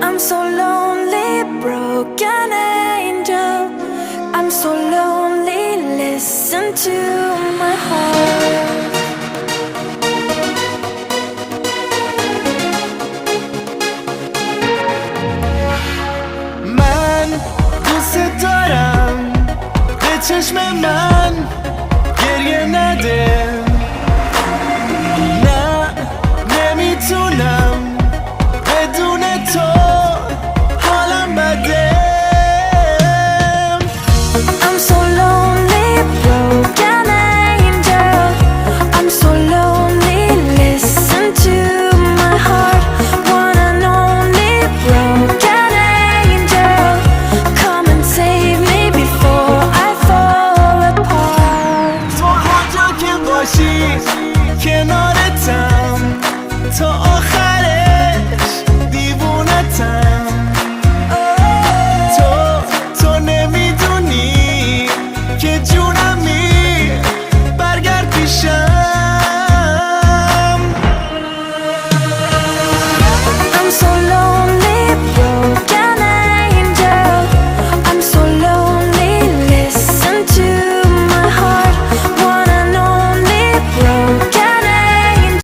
I'm so lonely, broken angel. I'm so lonely, listen to my heart. من دوست دارم به چشم من گریه نده، نه نمیتونم بدون تو حالم بده. I'm so lonely, broken angel. I'm so lonely, listen to my heart. One and only broken angel. Come and save me before I fall apart. تو هر جا که باشی کنارتم تا آخر